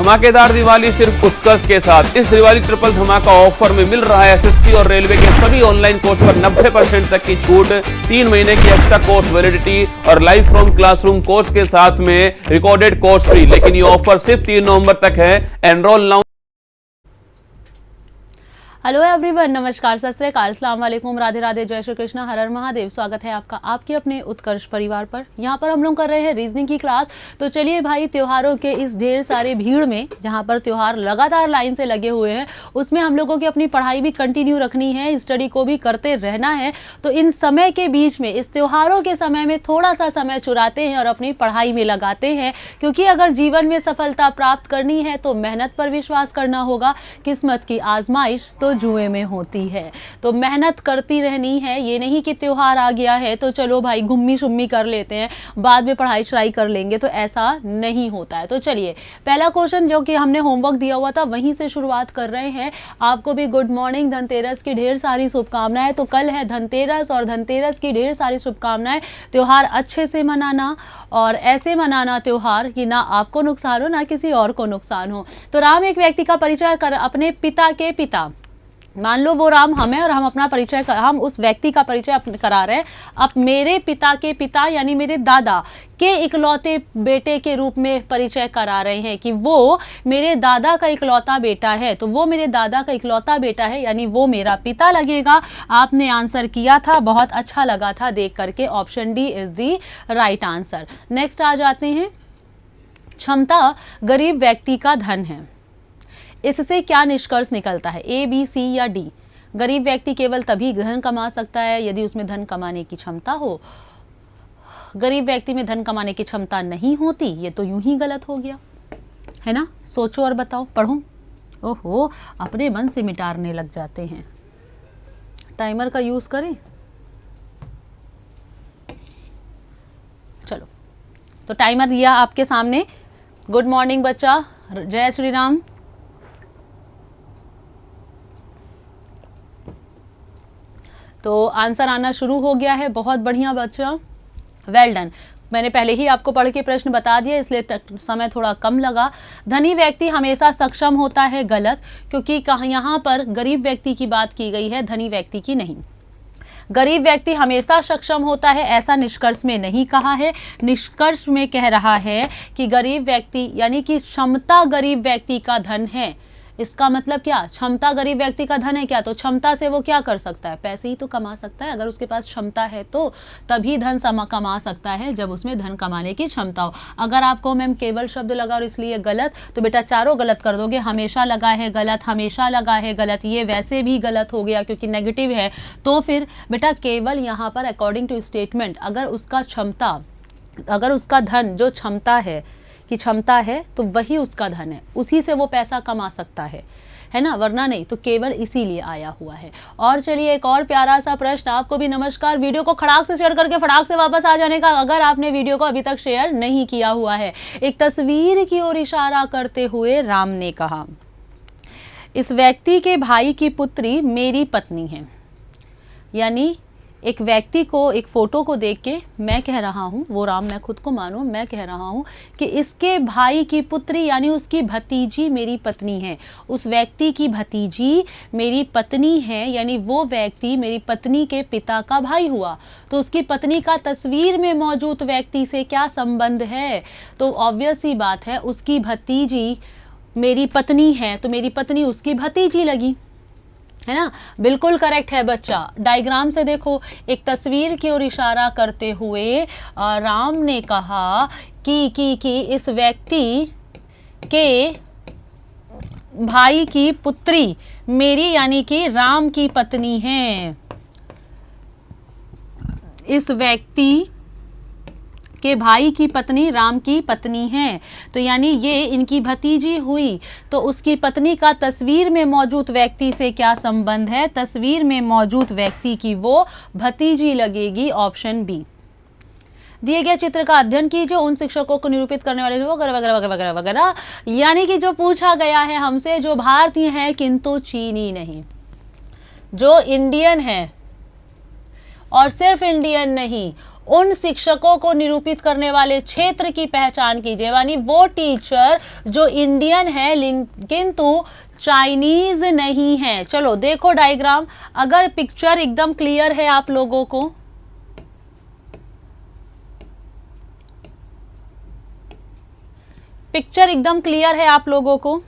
धमाकेदार दिवाली सिर्फ उत्कर्ष के साथ। इस दिवाली ट्रिपल धमाका ऑफर में मिल रहा है एसएससी और रेलवे के सभी ऑनलाइन कोर्स पर 90% तक की छूट, 3 महीने की एक्स्ट्रा कोर्स वैलिडिटी और लाइव फ्रॉम क्लासरूम कोर्स के साथ में रिकॉर्डेड कोर्स फ्री। लेकिन ये ऑफर सिर्फ 3 नवंबर तक है। Enrol now. हेलो एवरीवन, नमस्कार, सत श्री अकाल, अस्सलाम वालेकुम, राधे राधे, जय श्री कृष्ण, हर हर महादेव। स्वागत है आपका आपके अपने उत्कर्ष परिवार पर। यहाँ पर हम लोग कर रहे हैं रीजनिंग की क्लास। तो चलिए भाई, त्योहारों के इस ढेर सारे भीड़ में जहाँ पर त्योहार लगातार लाइन से लगे हुए हैं, उसमें हम लोगों की अपनी पढ़ाई भी कंटिन्यू रखनी है, स्टडी को भी करते रहना है। तो इन समय के बीच में, इस त्योहारों के समय में थोड़ा सा समय चुराते हैं और अपनी पढ़ाई में लगाते हैं, क्योंकि अगर जीवन में सफलता प्राप्त करनी है तो मेहनत पर विश्वास करना होगा। किस्मत की आजमाइश तो जुए में होती है, तो मेहनत करती रहनी है। ये नहीं कि त्योहार आ गया है तो चलो भाई घुम्मी शुम्मी कर लेते हैं, बाद में पढ़ाई शढ़ाई कर लेंगे, तो ऐसा नहीं होता है। तो चलिए, पहला क्वेश्चन जो कि हमने होमवर्क दिया हुआ था वहीं से शुरुआत कर रहे हैं। आपको भी गुड मॉर्निंग, धनतेरस की ढेर सारी शुभकामनाएं। तो कल है धनतेरस और धनतेरस की ढेर सारी शुभकामनाएं। त्योहार अच्छे से मनाना और ऐसे मनाना त्योहार कि ना आपको नुकसान हो ना किसी और को नुकसान हो। तो राम एक व्यक्ति का परिचय कर अपने पिता के पिता, मान लो वो राम हम है और हम अपना परिचय हम उस व्यक्ति का परिचय करा रहे हैं। अब मेरे पिता के पिता यानी मेरे दादा के इकलौते बेटे के रूप में परिचय करा रहे हैं कि वो मेरे दादा का इकलौता बेटा है। तो वो मेरे दादा का इकलौता बेटा है, यानी वो मेरा पिता लगेगा। आपने आंसर किया था, बहुत अच्छा लगा था देख करके। Option D is the right answer. Next आ जाते हैं, क्षमता गरीब व्यक्ति का धन है। इससे क्या निष्कर्ष निकलता है? ए, बी, सी या डी? गरीब व्यक्ति केवल तभी धन कमा सकता है यदि उसमें धन कमाने की क्षमता हो। गरीब व्यक्ति में धन कमाने की क्षमता नहीं होती, ये तो यूं ही गलत हो गया है ना। सोचो और बताओ, पढ़ो। ओहो, अपने मन से मिटारने लग जाते हैं। टाइमर का यूज करें? चलो, तो टाइमर दिया आपके सामने। गुड मॉर्निंग बच्चा, जय श्री राम। तो आंसर आना शुरू हो गया है, बहुत बढ़िया बच्चा, वेल डन। मैंने पहले ही आपको पढ़ के प्रश्न बता दिया, इसलिए समय थोड़ा कम लगा। धनी व्यक्ति हमेशा सक्षम होता है, गलत, क्योंकि यहाँ पर गरीब व्यक्ति की बात की गई है, धनी व्यक्ति की नहीं। गरीब व्यक्ति हमेशा सक्षम होता है ऐसा निष्कर्ष में नहीं कहा है। निष्कर्ष में कह रहा है कि गरीब व्यक्ति यानी कि क्षमता गरीब व्यक्ति का धन है। इसका मतलब क्या? क्षमता गरीब व्यक्ति का धन है क्या? तो क्षमता से वो क्या कर सकता है? पैसे ही तो कमा सकता है। अगर उसके पास क्षमता है तो तभी धन कमा सकता है, जब उसमें धन कमाने की क्षमता हो। अगर आपको मैम केवल शब्द लगा और इसलिए गलत, तो बेटा चारों गलत कर दोगे। हमेशा लगा है गलत, हमेशा लगा है गलत, ये वैसे भी गलत हो गया क्योंकि नेगेटिव है। तो फिर बेटा केवल यहाँ पर अकॉर्डिंग टू स्टेटमेंट, अगर उसका क्षमता, अगर उसका धन जो क्षमता है कि क्षमता है तो वही उसका धन है, उसी से वो पैसा कमा सकता है ना, वरना नहीं। तो केवल इसीलिए आया हुआ है। और चलिए, एक और प्यारा सा प्रश्न। आपको भी नमस्कार। वीडियो को खड़ाक से शेयर करके फटाक से वापस आ जाने का, अगर आपने वीडियो को अभी तक शेयर नहीं किया हुआ है। एक तस्वीर की ओर इशारा करते हुए राम ने कहा, इस व्यक्ति के भाई की पुत्री मेरी पत्नी है। यानी एक व्यक्ति को, एक फोटो को देख के मैं कह रहा हूँ, वो राम मैं खुद को मानूं, मैं कह रहा हूँ कि इसके भाई की पुत्री यानी उसकी भतीजी मेरी पत्नी है। उस व्यक्ति की भतीजी मेरी पत्नी है, यानी वो व्यक्ति मेरी पत्नी के पिता का भाई हुआ। तो उसकी पत्नी का तस्वीर में मौजूद व्यक्ति से क्या संबंध है? तो ऑब्वियस सी बात है, उसकी भतीजी मेरी पत्नी है तो मेरी पत्नी उसकी भतीजी लगी, है ना। बिल्कुल करेक्ट है बच्चा। डायग्राम से देखो, एक तस्वीर की ओर इशारा करते हुए राम ने कहा कि इस व्यक्ति के भाई की पुत्री मेरी यानी कि राम की पत्नी है। इस व्यक्ति के भाई की पत्नी राम की पत्नी है, तो यानी ये इनकी भतीजी हुई। तो उसकी पत्नी का तस्वीर में मौजूद व्यक्ति से क्या संबंध है? तस्वीर में मौजूद व्यक्ति की वो भतीजी लगेगी। Option B. दिए गए चित्र का अध्ययन कीजिए, उन शिक्षकों को निरूपित करने वाले वगैरह वगैरह वगैरह वगैरह वगैरह। यानी कि जो पूछा गया है हमसे, जो भारतीय है किंतु चीनी नहीं, जो इंडियन है और सिर्फ इंडियन नहीं, उन शिक्षकों को निरूपित करने वाले क्षेत्र की पहचान कीजिए, यानी वो टीचर जो इंडियन है किंतु चाइनीज नहीं है। चलो देखो डायग्राम, अगर पिक्चर एकदम क्लियर है आप लोगों को, पिक्चर एकदम क्लियर है आप लोगों को,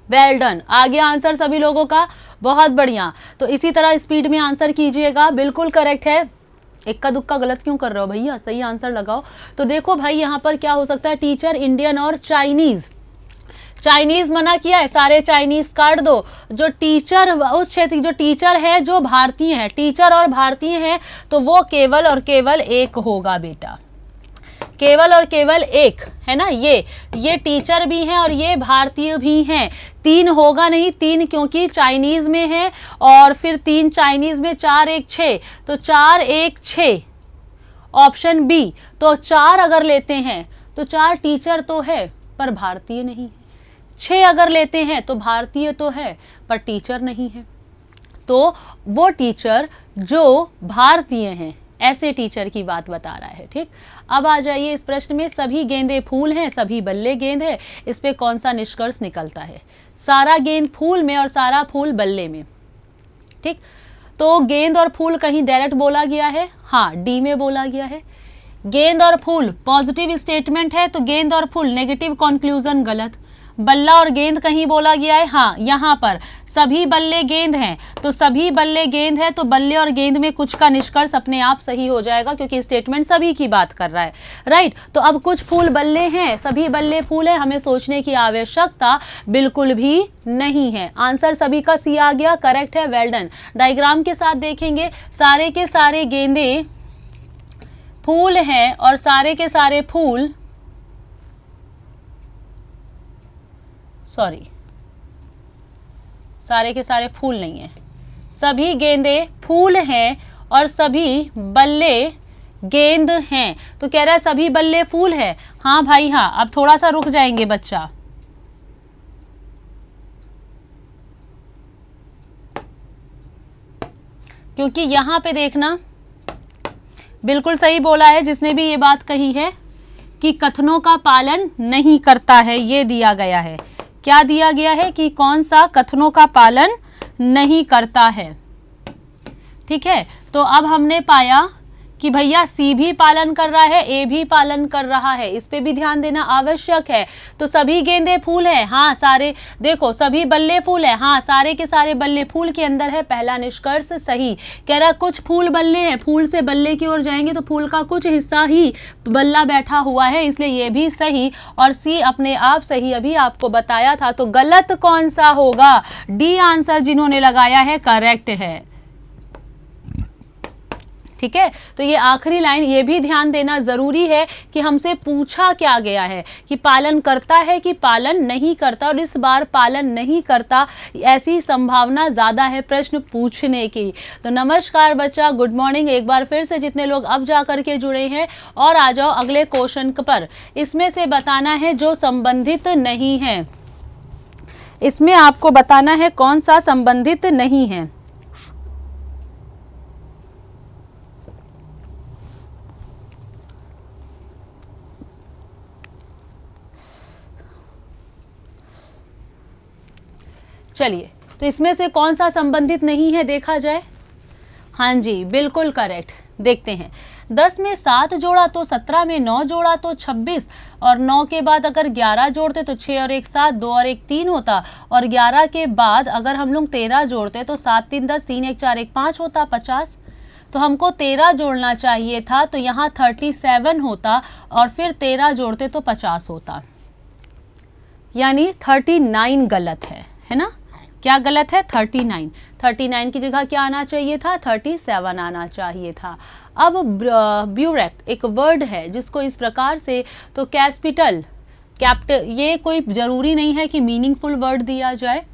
वेल डन, आ गया आंसर सभी लोगों का, बहुत बढ़िया। तो इसी तरह स्पीड में आंसर कीजिएगा, बिल्कुल करेक्ट है। इक्का दुक्का गलत क्यों कर रहे हो भैया, सही आंसर लगाओ। तो देखो भाई यहाँ पर क्या हो सकता है, टीचर इंडियन और चाइनीज। चाइनीज मना किया है, सारे चाइनीज काट दो। जो टीचर उस क्षेत्र की जो टीचर है जो भारतीय है, टीचर और भारतीय है, तो वो केवल और केवल एक होगा बेटा, केवल और केवल एक है ना। ये टीचर भी हैं और ये भारतीय भी हैं, तीन होगा नहीं, तीन क्योंकि चाइनीज में है, और फिर तीन चाइनीज में 4 1 6, तो 4 1 6 ऑप्शन बी। तो 4 अगर लेते हैं तो 4 टीचर तो है पर भारतीय नहीं है, 6 अगर लेते हैं तो भारतीय तो है पर टीचर नहीं है। तो वो टीचर जो भारतीय हैं, ऐसे टीचर की बात बता रहा है। ठीक, अब आ जाइए इस प्रश्न में, सभी गेंदे फूल हैं, सभी बल्ले गेंद है, इस पे कौन सा निष्कर्ष निकलता है। सारा गेंद फूल में और सारा फूल बल्ले में। ठीक, तो गेंद और फूल कहीं डायरेक्ट बोला गया है, हाँ डी में बोला गया है। गेंद और फूल पॉजिटिव स्टेटमेंट है, तो गेंद और फूल नेगेटिव कंक्लूजन गलत। बल्ला और गेंद कहीं बोला गया है, हाँ यहाँ पर सभी बल्ले गेंद हैं, तो सभी बल्ले गेंद है, तो बल्ले और गेंद में कुछ का निष्कर्ष अपने आप सही हो जाएगा क्योंकि स्टेटमेंट सभी की बात कर रहा है, राइट। तो अब कुछ फूल बल्ले हैं, सभी बल्ले फूल है, हमें सोचने की आवश्यकता बिल्कुल भी नहीं है। आंसर सभी का सी आ गया, करेक्ट है, वेल डन। डायग्राम के साथ देखेंगे, सारे के सारे गेंदे फूल हैं और सारे के सारे फूल, सॉरी सारे के सारे फूल नहीं है, सभी गेंदे फूल हैं और सभी बल्ले गेंद हैं। तो कह रहा है सभी बल्ले फूल हैं, हाँ भाई हाँ। अब थोड़ा सा रुक जाएंगे बच्चा, क्योंकि यहां पे देखना बिल्कुल सही बोला है जिसने भी ये बात कही है कि कथनों का पालन नहीं करता है। ये दिया गया है, क्या दिया गया है कि कौन सा कथनों का पालन नहीं करता है। ठीक है, तो अब हमने पाया कि भैया सी भी पालन कर रहा है, ए भी पालन कर रहा है, इस पे भी ध्यान देना आवश्यक है। तो सभी गेंदे फूल है, हाँ सारे, देखो सभी बल्ले फूल है, हाँ सारे के सारे बल्ले फूल के अंदर है, पहला निष्कर्ष सही। कह रहा कुछ फूल बल्ले हैं, फूल से बल्ले की ओर जाएंगे तो फूल का कुछ हिस्सा ही बल्ला बैठा हुआ है, इसलिए ये भी सही, और सी अपने आप सही अभी आपको बताया था। तो गलत कौन सा होगा, डी आंसर जिन्होंने लगाया है करेक्ट है। ठीक है, तो ये आखिरी लाइन, ये भी ध्यान देना जरूरी है कि हमसे पूछा क्या गया है कि पालन करता है कि पालन नहीं करता, और इस बार पालन नहीं करता, ऐसी संभावना ज़्यादा है प्रश्न पूछने की। तो नमस्कार बच्चा, गुड मॉर्निंग एक बार फिर से जितने लोग अब जा करके जुड़े हैं, और आ जाओ अगले क्वेश्चन पर। इसमें से बताना है जो संबंधित नहीं है, इसमें आपको बताना है कौन सा संबंधित नहीं है। चलिए, तो इसमें से कौन सा संबंधित नहीं है देखा जाए। हाँ जी बिल्कुल करेक्ट, देखते हैं। 10 में 7 जोड़ा तो 17 में 9 जोड़ा तो 26, और 9 के बाद अगर 11 जोड़ते तो 6 और 1 7, 2 और 1 3 होता, और 11 के बाद अगर हम लोग 13 जोड़ते तो 7 3 10, 3 1 4 1 5 होता 50। तो हमको 13 जोड़ना चाहिए था, तो यहाँ 37 होता, और फिर 13 जोड़ते तो 50 होता, यानी 39 गलत है ना। क्या गलत है, 39 की जगह क्या आना चाहिए था, 37 आना चाहिए था। अब ब्यूरेक्ट एक वर्ड है जिसको इस प्रकार से, तो कैपिटल ये कोई ज़रूरी नहीं है कि मीनिंगफुल वर्ड दिया जाए,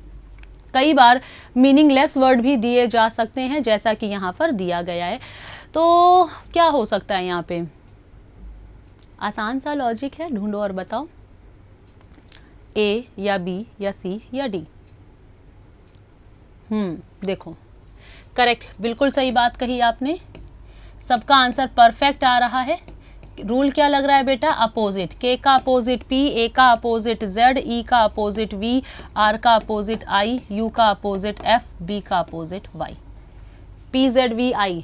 कई बार मीनिंगलेस वर्ड भी दिए जा सकते हैं जैसा कि यहाँ पर दिया गया है। तो क्या हो सकता है यहाँ पे, आसान सा लॉजिक है, ढूंढो और बताओ, ए या बी या सी या डी। देखो करेक्ट, बिल्कुल सही बात कही आपने, सबका आंसर परफेक्ट आ रहा है। रूल क्या लग रहा है बेटा, अपोजिट, के का अपोजिट पी, ए का अपोजिट जेड, ई का अपोजिट वी, आर का अपोजिट आई, यू का अपोजिट एफ, बी का opposite Y. P Z V I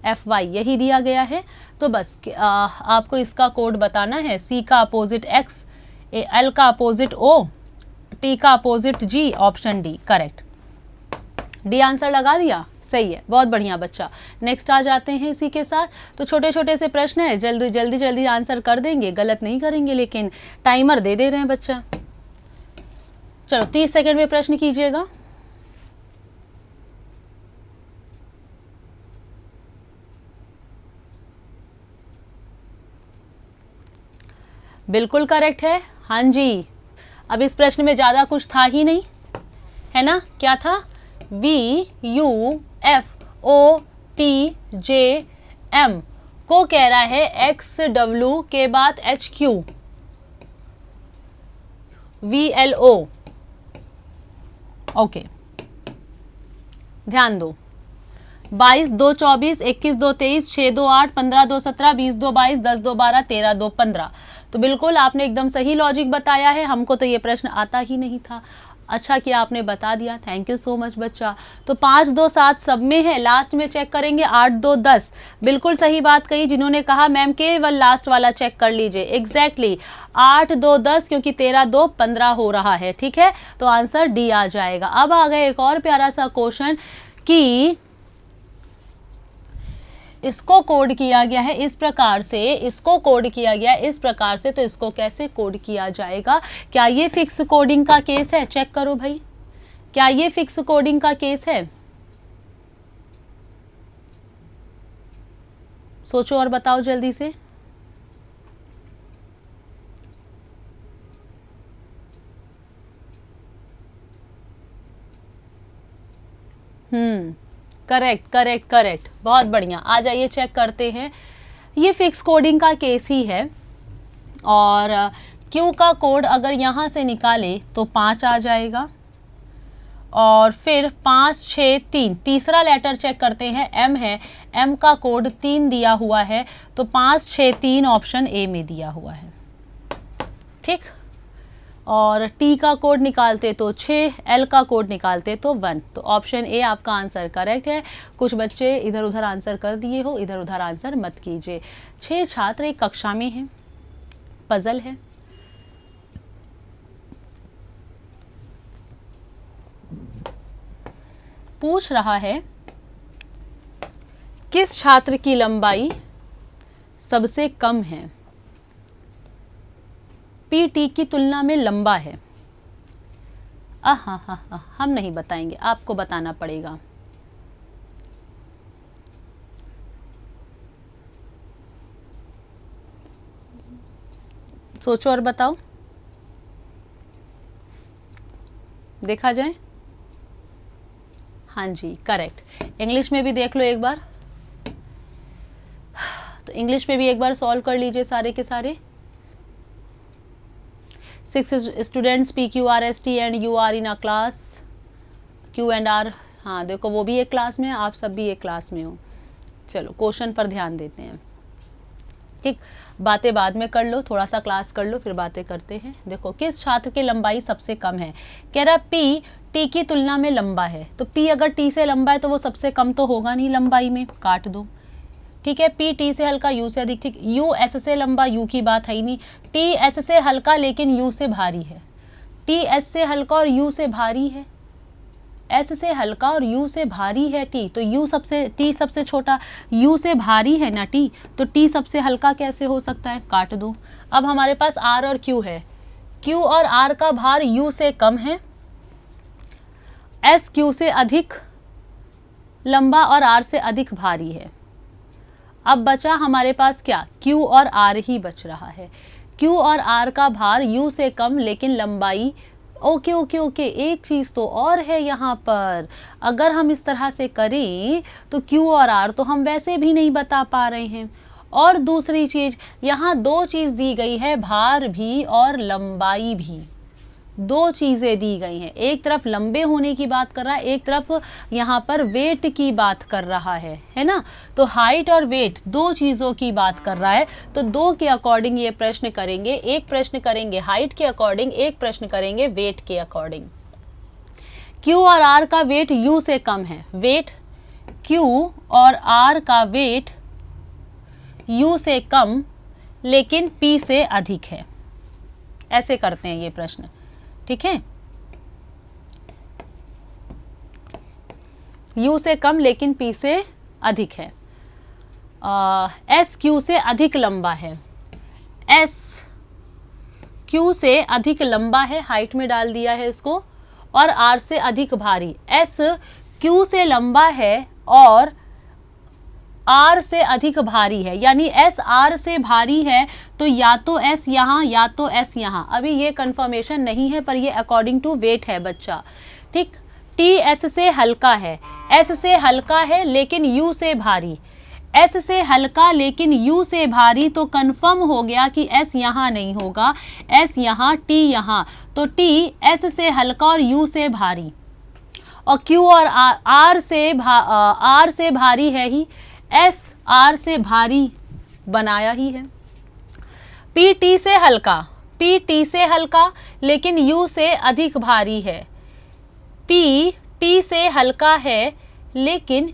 F Y यही दिया गया है। तो बस आपको इसका कोड बताना है, सी का अपोजिट एक्स, एल का अपोजिट ओ, टी का opposite G, option D correct. D answer लगा दिया, सही है, बहुत बढ़िया बच्चा। नेक्स्ट आ जाते हैं इसी के साथ। तो छोटे छोटे से प्रश्न है, जल्दी जल्दी जल्दी आंसर कर देंगे, गलत नहीं करेंगे, लेकिन टाइमर दे रहे हैं बच्चा। चलो 30 सेकंड में प्रश्न कीजिएगा। बिल्कुल करेक्ट है, हाँ जी। अब इस प्रश्न में ज्यादा कुछ था ही नहीं, है ना, क्या था, V U F O T J M को कह रहा है एक्स डब्ल्यू के बाद H Q V L O. Okay, ध्यान दो, 22 2 24, 21 2 23, 6 2 8, 15 2 17, 20 2 22, 10 2 12, 13 2 15। तो बिल्कुल आपने एकदम सही लॉजिक बताया है, हमको तो ये प्रश्न आता ही नहीं था। अच्छा किया आपने बता दिया, थैंक यू सो मच बच्चा। तो 5 2 7 सब में है, लास्ट में चेक करेंगे 8 2 10। बिल्कुल सही बात कही जिन्होंने कहा मैम केवल लास्ट वाला चेक कर लीजिए, एग्जैक्टली 8 2 10, क्योंकि 13 2 15 हो रहा है, ठीक है, तो आंसर डी आ जाएगा। अब आ गए एक और प्यारा सा क्वेश्चन कि इसको कोड किया गया है इस प्रकार से, इसको कोड किया गया है इस प्रकार से, तो इसको कैसे कोड किया जाएगा। क्या ये फिक्स कोडिंग का केस है, चेक करो भाई, क्या ये फिक्स कोडिंग का केस है, सोचो और बताओ जल्दी से। करेक्ट करेक्ट करेक्ट, बहुत बढ़िया। आ जाइए चेक करते हैं, ये फिक्स कोडिंग का केस ही है। और क्यू का कोड अगर यहाँ से निकाले तो 5 आ जाएगा, और फिर 5 6 3, तीसरा लेटर चेक करते हैं, एम है, एम का कोड 3 दिया हुआ है, तो 5 6 3 ऑप्शन ए में दिया हुआ है, ठीक। और टी का कोड निकालते तो 6, एल का कोड निकालते तो 1, तो ऑप्शन ए आपका आंसर करेक्ट है। कुछ बच्चे इधर उधर आंसर कर दिए हो, इधर उधर आंसर मत कीजिए। 6 छात्र एक कक्षा में हैं, पजल है। पूछ रहा है किस छात्र की लंबाई सबसे कम है, पी टी की तुलना में लंबा है। हम नहीं बताएंगे, आपको बताना पड़ेगा। सोचो और बताओ, देखा जाए। हाँ जी करेक्ट। इंग्लिश में भी देख लो एक बार, तो इंग्लिश में भी एक बार सॉल्व कर लीजिए सारे के सारे। 6 students P Q R S T and U are in a class, Q and R, हाँ देखो वो भी एक क्लास में है, आप सब भी एक क्लास में हो। चलो क्वेश्चन पर ध्यान देते हैं, ठीक, बातें बाद में कर लो, थोड़ा सा क्लास कर लो फिर बातें करते हैं। देखो किस छात्र की लंबाई सबसे कम है, कह रहा पी टी की तुलना में लंबा है, तो पी अगर टी से लंबा है तो वो सबसे कम तो होगा नहीं लंबाई में, काट दो, ठीक है। पी टी से हल्का, यू से अधिक, ठीक। यू एस से लंबा, यू की बात है ही नहीं। टी एस से हल्का लेकिन यू से भारी है, टी एस से हल्का और यू से भारी है, एस से हल्का और यू से भारी है टी, तो यू सबसे, टी सबसे छोटा, यू से भारी है ना टी, तो टी सबसे हल्का कैसे हो सकता है, काट दो। अब हमारे पास आर और क्यू है, क्यू और आर का भार यू से कम है, एस क्यू से अधिक लंबा और आर से अधिक भारी है। अब बचा हमारे पास क्या, क्यू और आर ही बच रहा है। क्यू और आर का भार यू से कम लेकिन लंबाई, ओके ओके ओके, एक चीज़ तो और है यहाँ पर, अगर हम इस तरह से करें तो क्यू और आर तो हम वैसे भी नहीं बता पा रहे हैं, और दूसरी चीज, यहाँ दो चीज दी गई है, भार भी और लंबाई भी, दो चीजें दी गई हैं। एक तरफ लंबे होने की बात कर रहा है, एक तरफ यहाँ पर वेट की बात कर रहा है ना। तो हाइट और वेट दो चीजों की बात कर रहा है, तो दो के अकॉर्डिंग ये प्रश्न करेंगे। एक प्रश्न करेंगे हाइट के अकॉर्डिंग, एक प्रश्न करेंगे वेट के अकॉर्डिंग। Q और R का वेट U से कम है, वेट Q और R का वेट U से कम लेकिन P से अधिक है। ऐसे करते हैं ये प्रश्न, ठीक है। U से कम लेकिन P से अधिक है। S Q से अधिक लंबा है, S Q से अधिक लंबा है, हाइट में डाल दिया है इसको, और R से अधिक भारी। S Q से लंबा है और R से अधिक भारी है, यानी S R से भारी है तो या तो S यहाँ या तो S यहाँ। अभी ये कंफर्मेशन नहीं है पर ये अकॉर्डिंग टू वेट है बच्चा, ठीक। T S से हल्का है, S से हल्का है लेकिन U से भारी, S से हल्का लेकिन U से भारी, तो कंफर्म हो गया कि S यहाँ नहीं होगा, S यहाँ, T यहाँ, तो T S से हल्का और U से भारी, और Q और R से भारी है ही, S R से भारी बनाया ही है। P T से हल्का, P T से हल्का लेकिन U से अधिक भारी है, P T से हल्का है लेकिन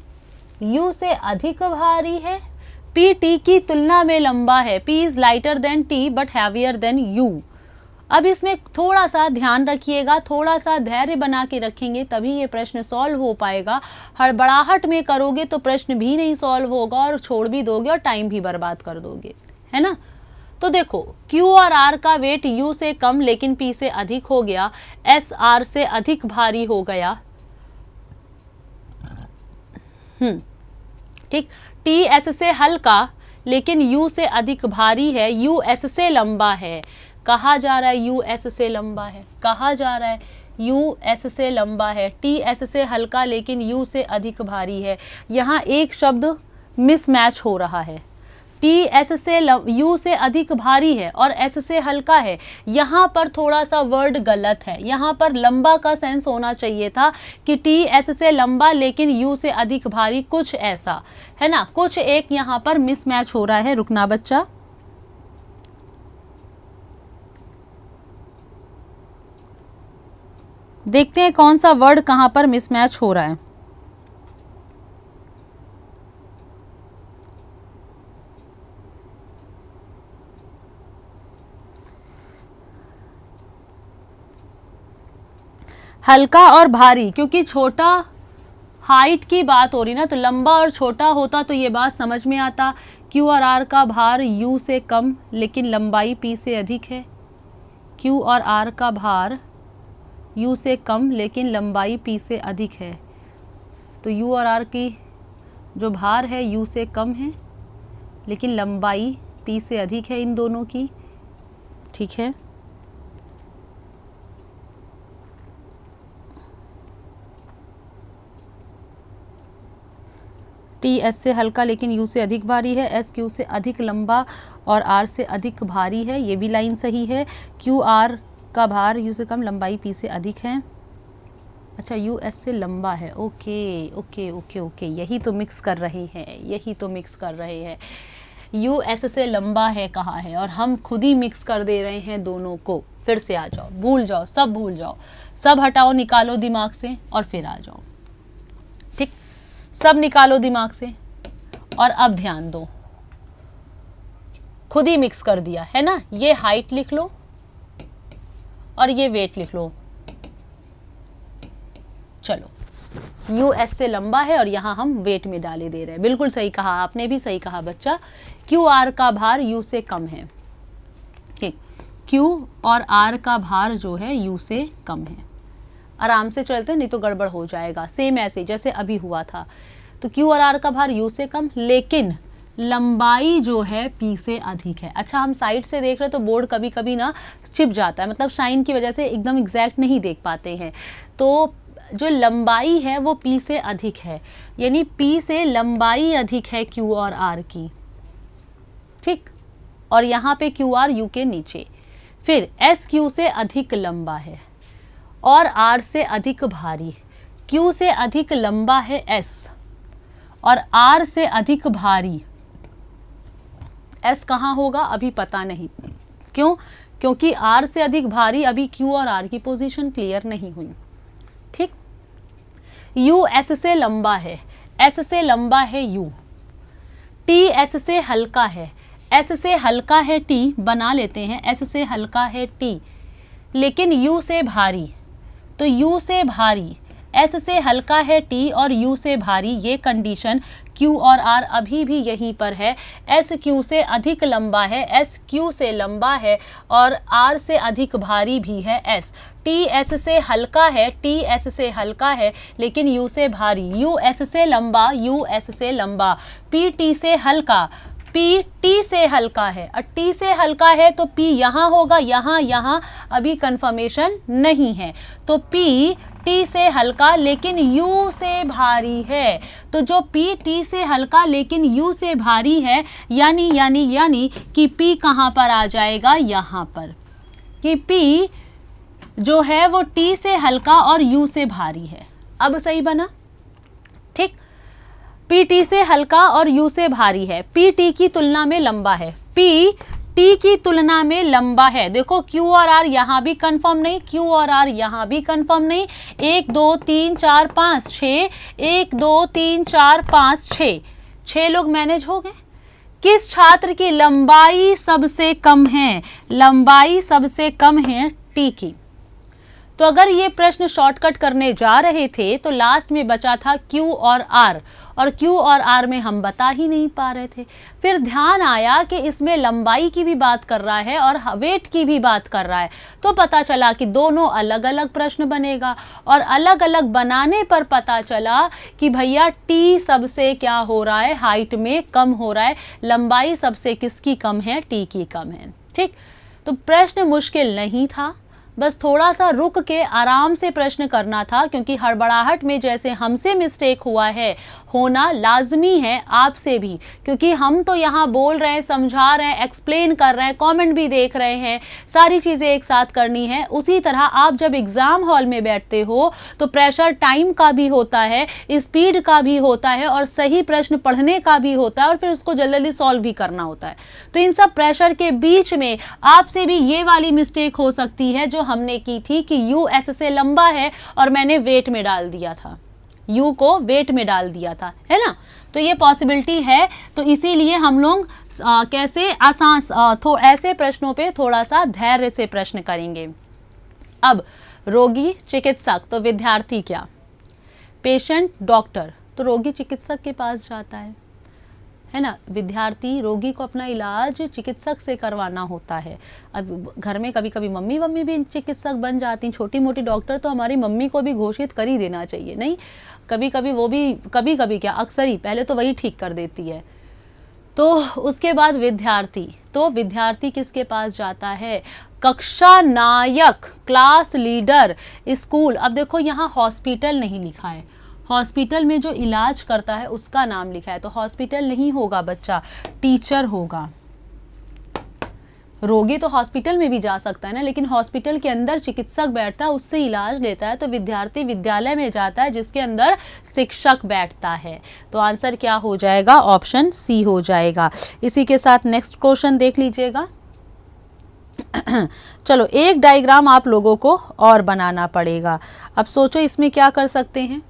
U से अधिक भारी है, P T की तुलना में लंबा है, P is lighter than T but heavier than U। अब इसमें थोड़ा सा ध्यान रखिएगा, थोड़ा सा धैर्य बना के रखेंगे तभी ये प्रश्न सॉल्व हो पाएगा। हड़बड़ाहट में करोगे तो प्रश्न भी नहीं सॉल्व होगा और छोड़ भी दोगे और टाइम भी बर्बाद कर दोगे, है ना। तो देखो Q और R का वेट U से कम लेकिन P से अधिक हो गया, S R से अधिक भारी हो गया, ठीक। T S से हल्का लेकिन U से अधिक भारी है, U S से लंबा है, कहा जा रहा है U S से लंबा है, कहा जा रहा है U S से लंबा है, T S से हल्का लेकिन U से अधिक भारी है। यहाँ एक शब्द मिसमैच हो रहा है, T S से U से अधिक भारी है और S से हल्का है, यहाँ पर थोड़ा सा वर्ड गलत है। यहाँ पर लंबा का सेंस होना चाहिए था कि T S से लंबा लेकिन U से अधिक भारी, कुछ ऐसा है ना, कुछ एक यहाँ पर मिसमैच हो रहा है। रुकना बच्चा, देखते हैं कौन सा वर्ड कहाँ पर मिसमैच हो रहा है। हल्का और भारी, क्योंकि छोटा हाइट की बात हो रही ना, तो लंबा और छोटा होता तो ये बात समझ में आता। Q और R का भार U से कम लेकिन लंबाई P से अधिक है, Q और R का भार U से कम लेकिन लंबाई P से अधिक है, तो U और R की जो भार है U से कम है लेकिन लंबाई P से अधिक है इन दोनों की, ठीक है। T S से हल्का लेकिन U से अधिक भारी है, S Q से अधिक लंबा और R से अधिक भारी है, ये भी लाइन सही है। Q R का भार U से कम, लंबाई P से अधिक है। अच्छा, U S से लंबा है, ओके ओके ओके ओके, यही तो मिक्स कर रहे हैं, यही तो मिक्स कर रहे हैं। U S से लंबा है कहा है और हम खुद ही मिक्स कर दे रहे हैं दोनों को। फिर से आ जाओ, भूल जाओ, सब भूल जाओ, सब हटाओ, निकालो दिमाग से और फिर आ जाओ, ठीक। सब निकालो दिमाग से और अब ध्यान दो, खुद ही मिक्स कर दिया है ना। ये हाइट लिख लो और ये वेट लिख लो। चलो, U S से लंबा है और यहाँ हम वेट में डाले दे रहे हैं। बिल्कुल सही कहा, आपने भी सही कहा बच्चा। Q R का भार U से कम है, ठीक। Q और R का भार जो है U से कम है। आराम से चलते नहीं तो गड़बड़ हो जाएगा। सेम ऐसे जैसे अभी हुआ था, तो Q और R का भार U से कम लेकिन लंबाई जो है P से अधिक है। अच्छा, हम साइड से देख रहे तो बोर्ड कभी कभी ना चिप जाता है, मतलब शाइन की वजह से एकदम एग्जैक्ट नहीं देख पाते हैं। तो जो लंबाई है वो P से अधिक है, यानी P से लंबाई अधिक है Q और R की, ठीक, और यहाँ पे क्यू आर यू के नीचे। फिर एस क्यू से अधिक लंबा है और आर से अधिक भारी। क्यू से अधिक लंबा है एस और आर से अधिक भारी। एस कहाँ होगा अभी पता नहीं, क्यों? क्योंकि आर से अधिक भारी, अभी क्यू और आर की पोजीशन क्लियर नहीं हुई। ठीक, यू एस से लंबा है, एस से लंबा है यू। टी एस से हल्का है, एस से हल्का है टी, बना लेते हैं एस से हल्का है टी, लेकिन यू से भारी। तो यू से भारी, एस से हल्का है टी और यू से भारी, ये कंडीशन क्यू और आर अभी भी यहीं पर है। एस क्यू से अधिक लंबा है, एस क्यू से लंबा है और आर से अधिक भारी भी है एस। टी एस से हल्का है, टी एस से हल्का है लेकिन यू से भारी। यू एस से लंबा, यू एस से लंबा। पी टी से हल्का, पी टी से हल्का है, और टी से हल्का है तो पी यहाँ होगा, यहाँ अभी कंफर्मेशन नहीं है। तो पी टी से हल्का लेकिन यू से भारी है। तो जो पी टी से हल्का लेकिन यू से भारी है, यानी कि पी कहाँ पर आ जाएगा, यहाँ पर, कि पी जो है वो टी से हल्का और यू से भारी है। अब सही बना? ठीक, पी टी से हल्का और यू से भारी है, पी टी की तुलना में लंबा है, पी टी की तुलना में लंबा है। देखो क्यू और आर यहाँ भी कंफर्म नहीं, क्यू और आर यहाँ भी कंफर्म नहीं। 1 2 3 4 5 6, 1 2 3 4 5 6, 6 लोग मैनेज हो गए। किस छात्र की लंबाई सबसे कम है? लंबाई सबसे कम है टी की। तो अगर ये प्रश्न शॉर्टकट करने जा रहे थे तो लास्ट में बचा था क्यू और आर, और क्यू और आर में हम बता ही नहीं पा रहे थे। फिर ध्यान आया कि इसमें लंबाई की भी बात कर रहा है और वेट की भी बात कर रहा है, तो पता चला कि दोनों अलग अलग प्रश्न बनेगा। और अलग अलग बनाने पर पता चला कि भैया टी सबसे क्या हो रहा है, हाइट में कम हो रहा है, लंबाई सबसे किसकी कम है, टी की कम है। ठीक, तो प्रश्न मुश्किल नहीं था, बस थोड़ा सा रुक के आराम से प्रश्न करना था, क्योंकि हड़बड़ाहट में जैसे हमसे मिस्टेक हुआ है, होना लाजमी है आपसे भी, क्योंकि हम तो यहाँ बोल रहे हैं, समझा रहे हैं, एक्सप्लेन कर रहे हैं, कमेंट भी देख रहे हैं, सारी चीज़ें एक साथ करनी है। उसी तरह आप जब एग्ज़ाम हॉल में बैठते हो तो प्रेशर टाइम का भी होता है, स्पीड का भी होता है और सही प्रश्न पढ़ने का भी होता है, और फिर उसको जल्दी जल्दी सॉल्व भी करना होता है। तो इन सब प्रेशर के बीच में आपसे भी ये वाली मिस्टेक हो सकती है जो हमने की थी कि यू एस से लंबा है और मैंने वेट में डाल दिया था, यू को वेट में डाल दिया था, है ना। तो ये पॉसिबिलिटी है, तो इसीलिए हम लोग कैसे आसान ऐसे प्रश्नों पे थोड़ा सा धैर्य से प्रश्न करेंगे। अब रोगी चिकित्सक, तो विद्यार्थी क्या, पेशेंट डॉक्टर, तो रोगी चिकित्सक के पास जाता है ना। विद्यार्थी, रोगी को अपना इलाज चिकित्सक से करवाना होता है। अब घर में कभी कभी मम्मी भी चिकित्सक बन जाती हैं, छोटी मोटी डॉक्टर, तो हमारी मम्मी को भी घोषित कर ही देना चाहिए, नहीं कभी कभी वो भी, कभी कभी क्या, अक्सर ही, पहले तो वही ठीक कर देती है। तो उसके बाद विद्यार्थी, तो विद्यार्थी किसके पास जाता है, कक्षा नायक, क्लास लीडर, स्कूल। अब देखो यहाँ हॉस्पिटल नहीं लिखा है, हॉस्पिटल में जो इलाज करता है उसका नाम लिखा है, तो हॉस्पिटल नहीं होगा बच्चा, टीचर होगा। रोगी तो हॉस्पिटल में भी जा सकता है ना, लेकिन हॉस्पिटल के अंदर चिकित्सक बैठता है, उससे इलाज लेता है। तो विद्यार्थी विद्यालय में जाता है जिसके अंदर शिक्षक बैठता है। तो आंसर क्या हो जाएगा, ऑप्शन सी हो जाएगा। इसी के साथ नेक्स्ट क्वेश्चन देख लीजिएगा। चलो एक डायग्राम आप लोगों को और बनाना पड़ेगा। अब सोचो इसमें क्या कर सकते हैं।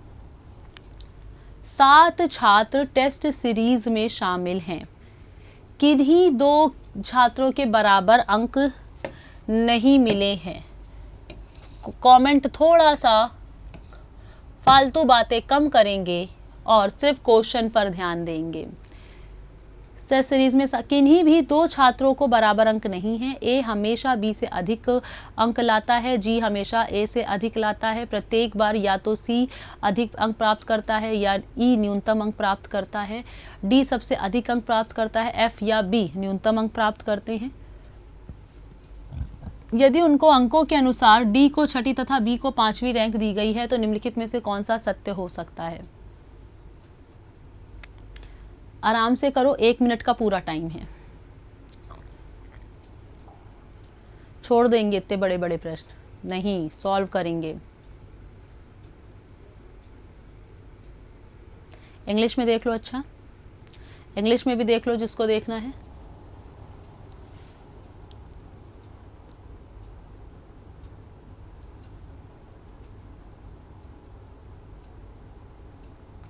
7 छात्र टेस्ट सीरीज में शामिल हैं, किन्हीं 2 छात्रों के बराबर अंक नहीं मिले हैं। कमेंट थोड़ा सा फालतू बातें कम करेंगे और सिर्फ क्वेश्चन पर ध्यान देंगे। टेस्ट सीरीज में किन्हीं भी 2 छात्रों को बराबर अंक नहीं है। ए हमेशा बी से अधिक अंक लाता है, जी हमेशा ए से अधिक लाता है। प्रत्येक बार या तो सी अधिक अंक प्राप्त करता है या ई न्यूनतम अंक प्राप्त करता है। डी सबसे अधिक अंक प्राप्त करता है, एफ या बी न्यूनतम अंक प्राप्त करते हैं। यदि उनको अंकों के अनुसार डी को 6ठी तथा बी को 5वीं रैंक दी गई है तो निम्नलिखित में से कौन सा सत्य हो सकता है। आराम से करो, 1 मिनट का पूरा टाइम है। छोड़ देंगे इतने बड़े बड़े प्रश्न? नहीं, सॉल्व करेंगे। इंग्लिश में देख लो। अच्छा, इंग्लिश में भी देख लो जिसको देखना है।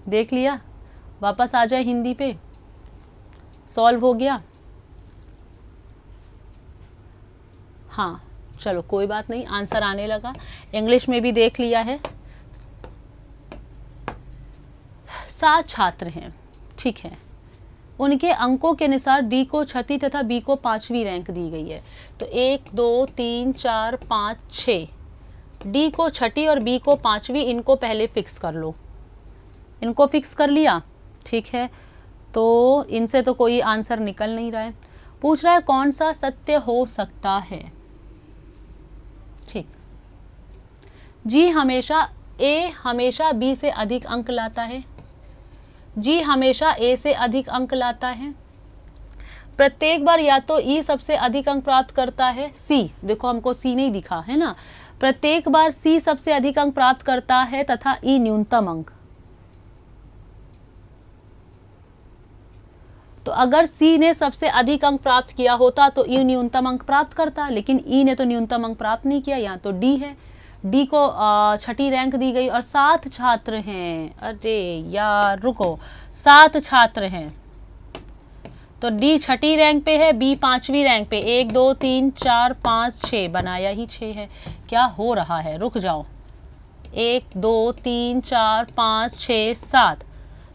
देख लिया? वापस आ जाए हिंदी पे। सॉल्व हो गया? हाँ, चलो कोई बात नहीं, आंसर आने लगा। इंग्लिश में भी देख लिया है। 7 छात्र हैं, ठीक है। उनके अंकों के अनुसार डी को 6वीं तथा बी को 5वीं रैंक दी गई है। तो 1 2 3 4 5 6, डी को 6वीं और बी को 5वीं, इनको पहले फिक्स कर लो। इनको फिक्स कर लिया, ठीक है। तो इनसे तो कोई आंसर निकल नहीं रहा है। पूछ रहा है कौन सा सत्य हो सकता है। ठीक, ए हमेशा बी से अधिक अंक लाता है, जी हमेशा ए से अधिक अंक लाता है, प्रत्येक बार या तो ई सबसे अधिक अंक प्राप्त करता है, सी, देखो हमको सी नहीं दिखा है ना, प्रत्येक बार सी सबसे अधिक अंक प्राप्त करता है तथा ई न्यूनतम अंक। तो अगर सी ने सबसे अधिक अंक प्राप्त किया होता तो ई न्यूनतम अंक प्राप्त करता, लेकिन ई ने तो न्यूनतम अंक प्राप्त नहीं किया। यहाँ तो डी है, डी को 6वीं रैंक दी गई और 7 छात्र हैं। अरे यार रुको, 7 छात्र हैं तो डी 6वीं रैंक पे है, बी 5वीं रैंक पे। 1 2 3 4 5 6, बनाया ही 6 है। क्या हो रहा है, रुक जाओ। 1 2 3 4 5 6 7,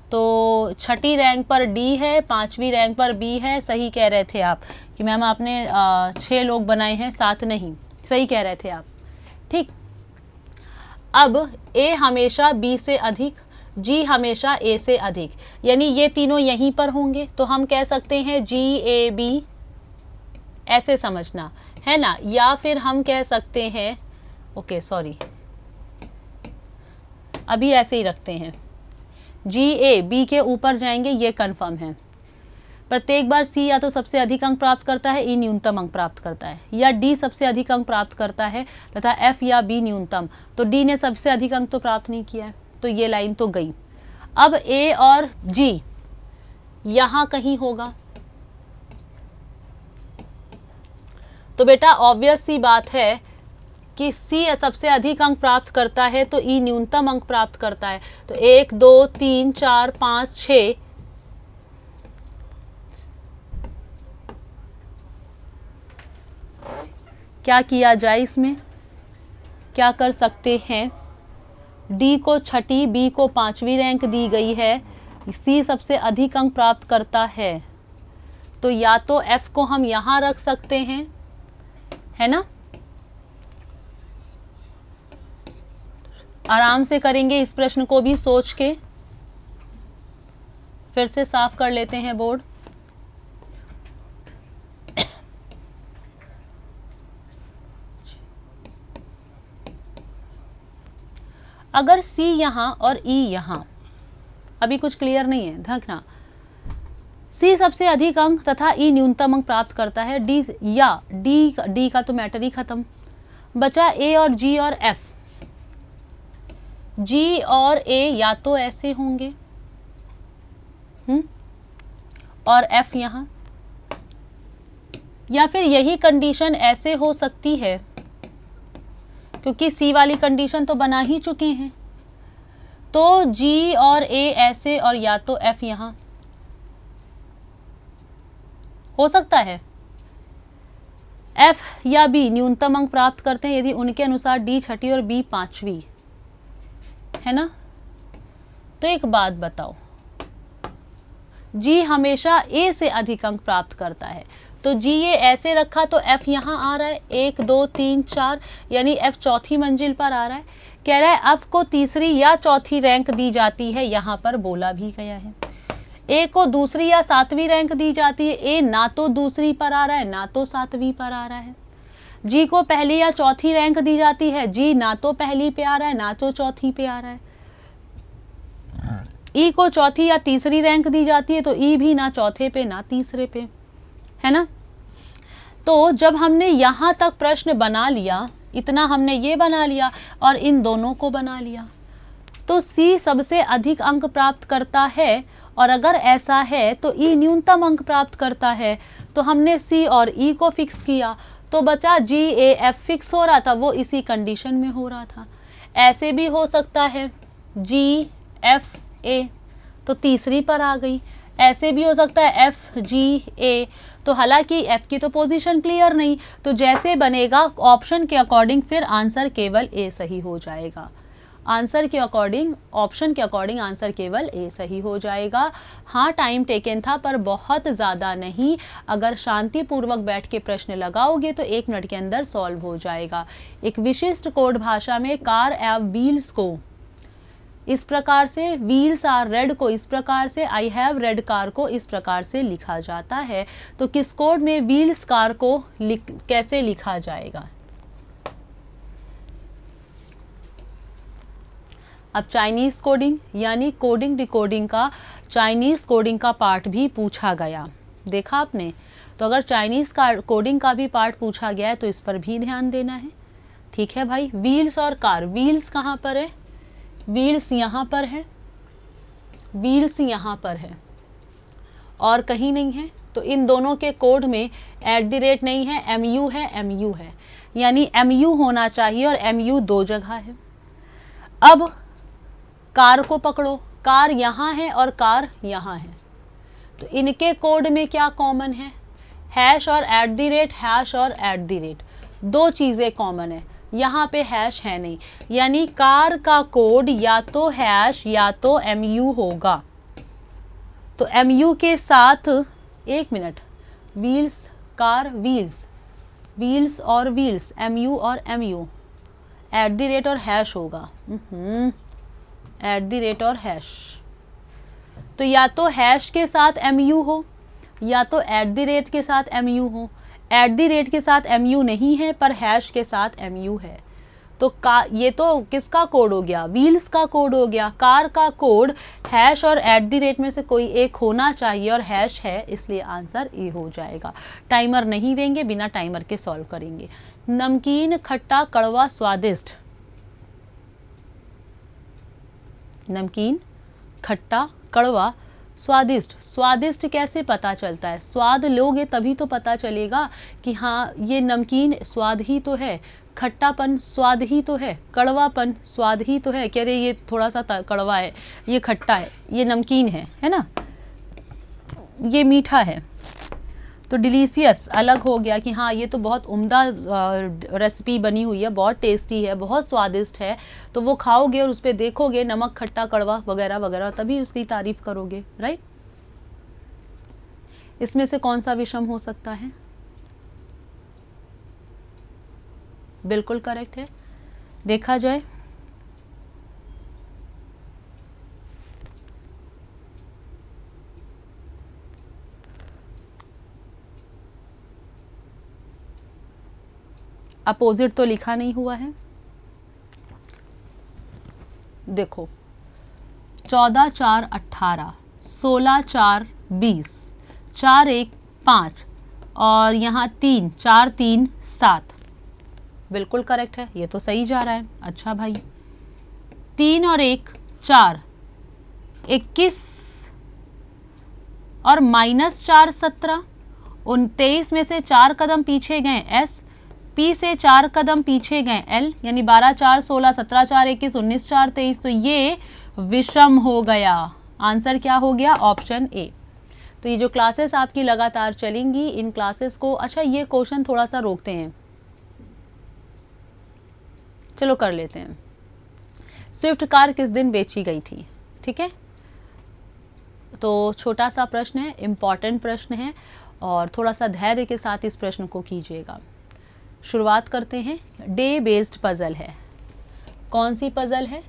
तो 6वीं रैंक पर डी है, 5वीं रैंक पर बी है। सही कह रहे थे आप कि मैम आपने 6 लोग बनाए हैं, 7 नहीं। सही कह रहे थे आप, ठीक। अब ए हमेशा बी से अधिक, जी हमेशा ए से अधिक, यानी ये तीनों यहीं पर होंगे। तो हम कह सकते हैं जी ए बी, ऐसे समझना है ना। या फिर हम कह सकते हैं, ओके सॉरी, अभी ऐसे ही रखते हैं, जी ए बी के ऊपर जाएंगे, ये कंफर्म है। प्रत्येक बार सी या तो सबसे अधिक अंक प्राप्त करता है, ई न्यूनतम अंक प्राप्त करता है, या डी सबसे अधिक अंक प्राप्त करता है तथा एफ या बी न्यूनतम। तो डी ने सबसे अधिक अंक तो प्राप्त नहीं किया है, तो ये लाइन तो गई। अब ए और जी यहां कहीं होगा। तो बेटा ऑब्वियस सी बात है कि सी सबसे अधिक अंक प्राप्त करता है तो ई न्यूनतम अंक प्राप्त करता है। तो 1 2 3 4 5 6, क्या किया जाए इसमें, क्या कर सकते हैं। डी को 6वीं, बी को 5वीं रैंक दी गई है, सी सबसे अधिक अंक प्राप्त करता है, तो या तो एफ को हम यहां रख सकते हैं, है ना। आराम से करेंगे इस प्रश्न को भी सोच के। फिर से साफ कर लेते हैं बोर्ड। अगर C यहां और E यहां, अभी कुछ क्लियर नहीं है, देखना। C सबसे अधिक अंक तथा E न्यूनतम अंक प्राप्त करता है, D का तो मैटर ही खत्म। बचा A और G और F। G और A या तो ऐसे होंगे और F यहां, या फिर यही कंडीशन ऐसे हो सकती है, क्योंकि सी वाली कंडीशन तो बना ही चुके हैं। तो G और A ऐसे, और या तो F यहां हो सकता है। F या B न्यूनतम अंक प्राप्त करते हैं यदि उनके अनुसार D 6वीं और B 5वीं, है ना। तो एक बात बताओ, G हमेशा A से अधिक अंक प्राप्त करता है, तो G ये ऐसे रखा तो F यहाँ आ रहा है, 1 2 3 4, यानी F चौथी मंजिल पर आ रहा है। कह रहा है F को तीसरी या चौथी रैंक दी जाती है, यहाँ पर बोला भी गया है। A को दूसरी या 7वीं रैंक दी जाती है, A ना तो दूसरी पर आ रहा है ना तो 7वीं पर आ रहा है। G को पहली या चौथी रैंक दी जाती है, G ना तो पहली पे आ रहा है ना तो चौथी पे आ रहा है। E को चौथी या तीसरी रैंक दी जाती है, तो E भी ना चौथे पे ना तीसरे पे, है ना। तो जब हमने यहाँ तक प्रश्न बना लिया, इतना हमने ये बना लिया और इन दोनों को बना लिया, तो सी सबसे अधिक अंक प्राप्त करता है, और अगर ऐसा है तो ई न्यूनतम अंक प्राप्त करता है। तो हमने सी और ई को फिक्स किया, तो बचा जी ए एफ फिक्स हो रहा था, वो इसी कंडीशन में हो रहा था। ऐसे भी हो सकता है जी एफ ए, तो तीसरी पर आ गई। ऐसे भी हो सकता है एफ जी ए, तो हालांकि एफ की तो पोजीशन क्लियर नहीं, तो जैसे बनेगा ऑप्शन के अकॉर्डिंग फिर आंसर केवल ए सही हो जाएगा। आंसर के अकॉर्डिंग, ऑप्शन के अकॉर्डिंग आंसर केवल ए सही हो जाएगा। हाँ, टाइम टेकन था पर बहुत ज़्यादा नहीं। अगर शांतिपूर्वक बैठ के प्रश्न लगाओगे तो 1 मिनट के अंदर सॉल्व हो जाएगा। एक विशिष्ट कोड भाषा में कार एव व्हील्स को इस प्रकार से, व्हील्स आर रेड को इस प्रकार से, आई हैव रेड कार को इस प्रकार से लिखा जाता है। तो किस कोड में व्हील्स कार को कैसे लिखा जाएगा? अब चाइनीज कोडिंग यानी कोडिंग डिकोडिंग का, चाइनीज कोडिंग का पार्ट भी पूछा गया, देखा आपने। तो अगर चाइनीज का कोडिंग का भी पार्ट पूछा गया है तो इस पर भी ध्यान देना है। ठीक है भाई, व्हील्स और कार, व्हील्स कहाँ पर है? व्हील्स यहाँ पर है, व्हील्स यहाँ पर है और कहीं नहीं है। तो इन दोनों के कोड में @ नहीं है, MU है, MU है, यानी MU होना चाहिए और MU 2 जगह है। अब कार को पकड़ो, कार यहाँ है और कार यहाँ है, तो इनके कोड में क्या कॉमन है? हैश और @ हैश और @ दो चीज़ें कॉमन है। यहाँ पे हैश है नहीं, यानी कार का कोड या तो हैश या तो MU होगा। तो MU के साथ, 1 minute, wheels car wheels, wheels और व्हील्स, MU और MU, @ और हैश होगा, @ और हैश। तो या तो हैश के साथ MU हो या तो @ के साथ MU हो। @ के साथ MU नहीं है पर हैश के साथ MU है। तो ये तो किसका कोड हो गया? व्हील्स का कोड हो गया। कार का कोड हैश और @ में से कोई एक होना चाहिए और हैश है, इसलिए आंसर ए हो जाएगा। टाइमर नहीं देंगे, बिना टाइमर के सॉल्व करेंगे। नमकीन, खट्टा, कड़वा, स्वादिष्ट। नमकीन, खट्टा, कड़वा, स्वादिष्ट। स्वादिष्ट कैसे पता चलता है? स्वाद लोगे तभी तो पता चलेगा कि हाँ ये नमकीन स्वाद ही तो है, खट्टापन स्वाद ही तो है, कड़वापन स्वाद ही तो है। कह रहे ये थोड़ा सा कड़वा है, ये खट्टा है, ये नमकीन है ना, ये मीठा है। तो डिलीशियस अलग हो गया कि हाँ ये तो बहुत उम्दा रेसिपी बनी हुई है, बहुत टेस्टी है, बहुत स्वादिष्ट है। तो वो खाओगे और उस पर देखोगे नमक, खट्टा, कड़वा वगैरह वगैरह, तभी उसकी तारीफ करोगे, राइट। इसमें से कौन सा विषम हो सकता है? बिल्कुल करेक्ट है। देखा जाए, अपोजिट तो लिखा नहीं हुआ है। देखो 14 4 18, 16 4 20, 4 1 5 और यहाँ 3 4 3 7, बिल्कुल करेक्ट है, ये तो सही जा रहा है। अच्छा भाई, 3 और 1 4, 21 और -4 17, 29 में से 4 कदम पीछे गए S, P से 4 कदम पीछे गए L, यानी 12 4 16, 17 4 21, 19 4 23, तो ये विषम हो गया। आंसर क्या हो गया? Option A. तो ये जो क्लासेस आपकी लगातार चलेंगी, इन क्लासेस को, अच्छा ये क्वेश्चन थोड़ा सा रोकते हैं, चलो कर लेते हैं। स्विफ्ट कार किस दिन बेची गई थी? ठीक है, तो छोटा सा प्रश्न है, इम्पॉर्टेंट प्रश्न है और थोड़ा सा धैर्य के साथ इस प्रश्न को कीजिएगा। शुरुआत करते हैं। डे बेस्ड पजल है। कौन सी पजल है?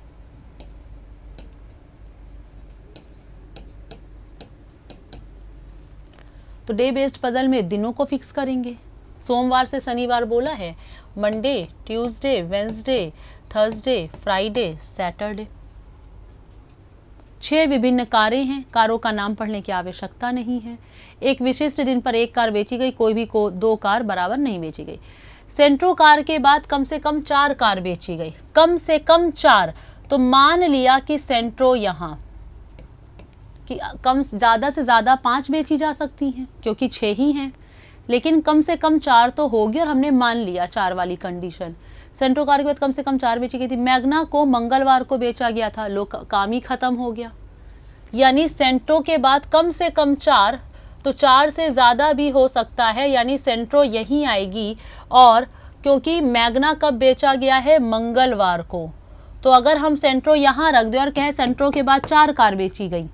तो डे बेस्ड पजल में दिनों को फिक्स करेंगे। सोमवार से शनिवार बोला है, Monday, Tuesday, Wednesday, Thursday, Friday, Saturday. 6 विभिन्न कारें हैं, कारों का नाम पढ़ने की आवश्यकता नहीं है। एक विशिष्ट दिन पर 1 कार बेची गई, कोई भी 2 कार बराबर नहीं बेची गई। सेंट्रो कार के बाद कम से कम 4 कार बेची गई, कम से कम 4। तो मान लिया कि सेंट्रो यहाँ कि कम ज़्यादा से ज़्यादा 5 बेची जा सकती हैं क्योंकि 6 ही हैं, लेकिन कम से कम 4 तो होगी और हमने मान लिया 4 वाली कंडीशन। सेंट्रो कार के बाद कम से कम 4 बेची गई थी। मैग्ना को मंगलवार को बेचा गया था, काम ही खत्म हो गया। यानी सेंट्रो के बाद कम से कम 4, तो 4 से ज़्यादा भी हो सकता है, यानी सेंट्रो यहीं आएगी। और क्योंकि मैग्ना कब बेचा गया है? मंगलवार को। तो अगर हम सेंट्रो यहाँ रख दें और कहें सेंट्रो के बाद 4 कार बेची गई,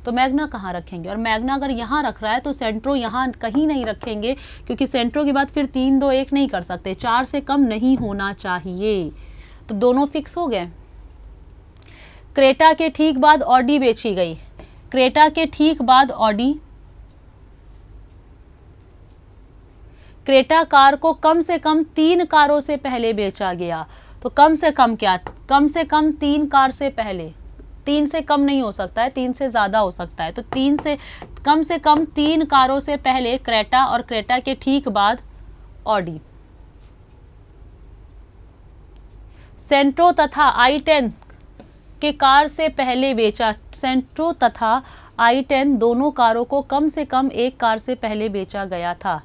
तो मैग्ना कहाँ रखेंगे? और मैग्ना अगर यहाँ रख रहा है तो सेंट्रो यहाँ कहीं नहीं रखेंगे, क्योंकि सेंट्रो के बाद फिर 3, 2, 1 नहीं कर सकते, 4 से कम नहीं होना चाहिए। तो दोनों फिक्स हो गए। क्रेटा के ठीक बाद ऑडी बेची गई, क्रेटा के ठीक बाद ऑडी। क्रेटा कार को कम से कम 3 कारों से पहले बेचा गया। तो कम से कम क्या? कम से कम 3 कार से पहले। 3 से कम नहीं हो सकता है, 3 से ज़्यादा हो सकता है। तो 3 से कम 3 कारों से पहले क्रेटा, और क्रेटा के ठीक बाद ऑडी। सेंट्रो तथा i10 के कार से पहले बेचा। सेंट्रो तथा i10 दोनों कारों को कम से कम 1 कार से पहले बेचा गया था,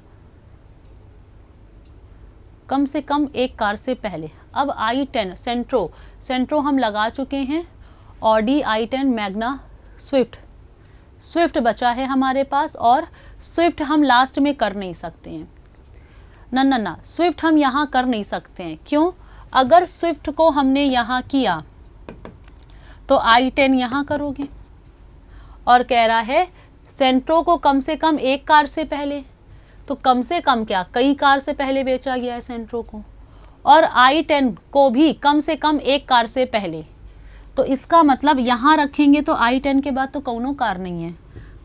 कम से कम 1 कार से पहले। अब i10 सेंट्रो हम लगा चुके हैं, ऑडी, i10, मैग्ना, स्विफ्ट बचा है हमारे पास, और स्विफ्ट हम लास्ट में कर नहीं सकते हैं। ना स्विफ्ट हम यहाँ कर नहीं सकते हैं। क्यों? अगर स्विफ्ट को हमने यहाँ किया तो i10 यहाँ करोगे, और कह रहा है सेंट्रो को कम से कम 1 कार से पहले। तो कम से कम क्या? कई कार से पहले बेचा गया है सेंट्रो को, और i10 को भी कम से कम 1 कार से पहले। तो इसका मतलब यहाँ रखेंगे तो i10 के बाद तो कौनो कार नहीं है,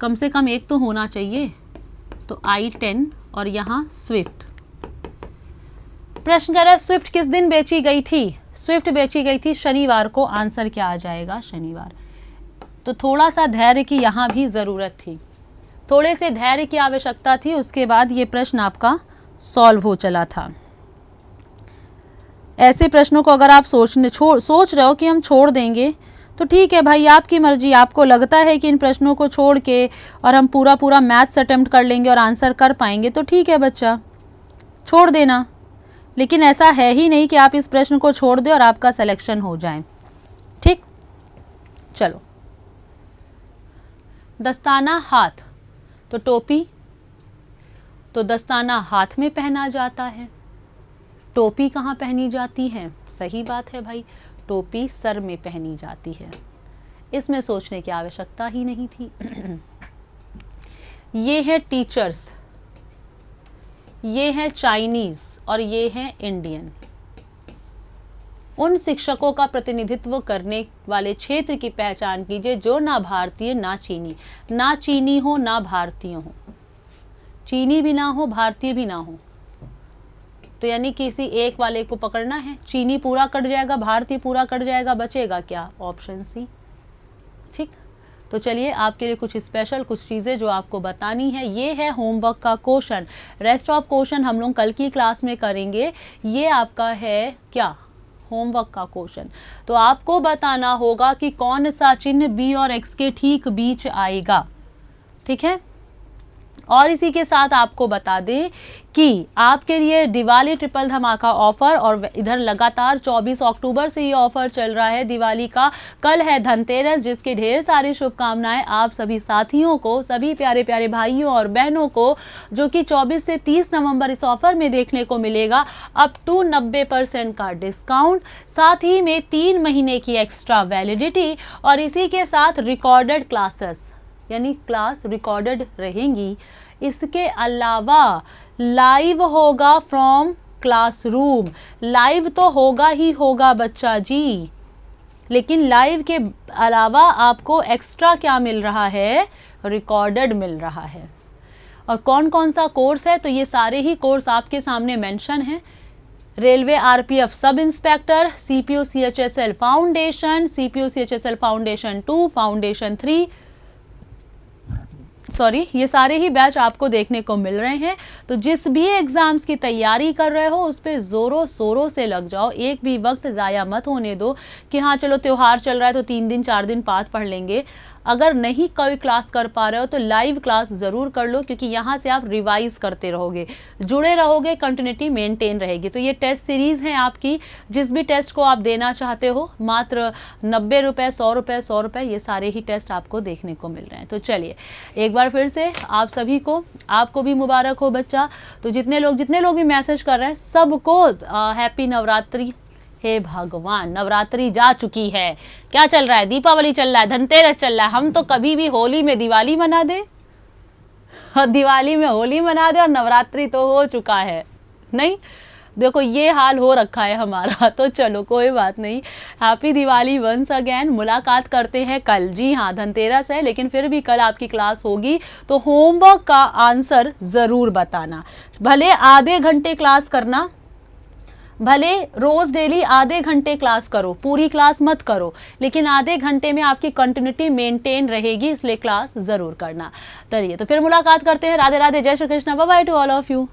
कम से कम 1 तो होना चाहिए। तो i10 और यहाँ स्विफ्ट। प्रश्न कर रहा है स्विफ्ट किस दिन बेची गई थी? स्विफ्ट बेची गई थी शनिवार को। आंसर क्या आ जाएगा? शनिवार। तो थोड़ा सा धैर्य की यहाँ भी ज़रूरत थी, थोड़े से धैर्य की आवश्यकता थी, उसके बाद ये प्रश्न आपका सॉल्व हो चला था। ऐसे प्रश्नों को अगर आप सोच रहे हो कि हम छोड़ देंगे, तो ठीक है भाई, आपकी मर्जी। आपको लगता है कि इन प्रश्नों को छोड़ के और हम पूरा मैथ्स अटेम्प्ट कर लेंगे और आंसर कर पाएंगे, तो ठीक है बच्चा, छोड़ देना। लेकिन ऐसा है ही नहीं कि आप इस प्रश्न को छोड़ दें और आपका सिलेक्शन हो जाए। ठीक, चलो। दस्ताना हाथ, तो टोपी, तो दस्ताना हाथ में पहना जाता है। टोपी कहाँ पहनी जाती है? सही बात है भाई, टोपी सर में पहनी जाती है। इसमें सोचने की आवश्यकता ही नहीं थी। ये है टीचर्स, ये है चाइनीज और ये है इंडियन। उन शिक्षकों का प्रतिनिधित्व करने वाले क्षेत्र की पहचान कीजिए जो ना भारतीय ना चीनी, ना चीनी हो ना भारतीय हो, चीनी भी ना हो भारतीय भी ना हो। तो यानी किसी एक वाले को पकड़ना है। चीनी पूरा कट जाएगा, भारतीय पूरा कट जाएगा, बचेगा क्या? Option C. ठीक, तो चलिए आपके लिए कुछ स्पेशल कुछ चीज़ें जो आपको बतानी है। ये है होमवर्क का क्वेश्चन, रेस्ट ऑफ क्वेश्चन हम लोग कल की क्लास में करेंगे। ये आपका है क्या? होमवर्क का क्वेश्चन। तो आपको बताना होगा कि कौन सा चिन्ह बी और एक्स के ठीक बीच आएगा। ठीक है, और इसी के साथ आपको बता दें कि आपके लिए दिवाली ट्रिपल धमाका ऑफर, और इधर लगातार 24 अक्टूबर से ये ऑफर चल रहा है दिवाली का। कल है धनतेरस, जिसकी ढेर सारी शुभकामनाएं आप सभी साथियों को, सभी प्यारे प्यारे भाइयों और बहनों को, जो कि 24 से 30 नवंबर इस ऑफर में देखने को मिलेगा। अप टू 90% का डिस्काउंट, साथ ही में 3 महीने की एक्स्ट्रा वैलिडिटी, और इसी के साथ रिकॉर्डेड क्लासेस, यानी क्लास रिकॉर्डेड रहेंगी। इसके अलावा लाइव होगा फ्रॉम क्लासरूम। लाइव तो होगा ही होगा बच्चा जी, लेकिन लाइव के अलावा आपको एक्स्ट्रा क्या मिल रहा है? रिकॉर्डेड मिल रहा है। और कौन कौन सा कोर्स है? तो ये सारे ही कोर्स आपके सामने मेंशन है। Railway RPF sub inspector, CPO CHSL foundation, CPO CHSL foundation 2, foundation 3, sorry, ये सारे ही बैच आपको देखने को मिल रहे हैं। तो जिस भी एग्जाम्स की तैयारी कर रहे हो उस पे जोरों शोरों से लग जाओ, एक भी वक्त ज़ाया मत होने दो कि हाँ चलो त्योहार चल रहा है तो 3 दिन 4 दिन पाठ पढ़ लेंगे। अगर नहीं कोई क्लास कर पा रहे हो तो लाइव क्लास ज़रूर कर लो, क्योंकि यहाँ से आप रिवाइज करते रहोगे, जुड़े रहोगे, कंटिन्यूटी मेंटेन रहेगी। तो ये टेस्ट सीरीज़ हैं आपकी, जिस भी टेस्ट को आप देना चाहते हो मात्र 90 रुपये, 100 रुपये, 100 रुपये, ये सारे ही टेस्ट आपको देखने को मिल रहे हैं। तो चलिए एक बार फिर से आप सभी को, आपको भी मुबारक हो बच्चा। तो जितने लोग भी मैसेज कर रहे हैं सबको हैप्पी नवरात्रि। हे भगवान, नवरात्रि जा चुकी है, क्या चल रहा है, दीपावली चल रहा है, धनतेरस चल रहा है। हम तो कभी भी होली में दिवाली मना दे और दिवाली में होली मना दे और नवरात्रि तो हो चुका है। नहीं, देखो ये हाल हो रखा है हमारा। तो चलो कोई बात नहीं, हैप्पी दिवाली वंस अगेन। मुलाकात करते हैं कल। जी हाँ, धनतेरस है लेकिन फिर भी कल आपकी क्लास होगी, तो होमवर्क का आंसर ज़रूर बताना। भले आधे घंटे क्लास करना, भले रोज डेली आधे घंटे क्लास करो, पूरी क्लास मत करो, लेकिन आधे घंटे में आपकी कंटिन्यूटी मेंटेन रहेगी, इसलिए क्लास ज़रूर करना। चलिए तो फिर मुलाकात करते हैं। राधे राधे, जय Shri Krishna, bye bye to all of you.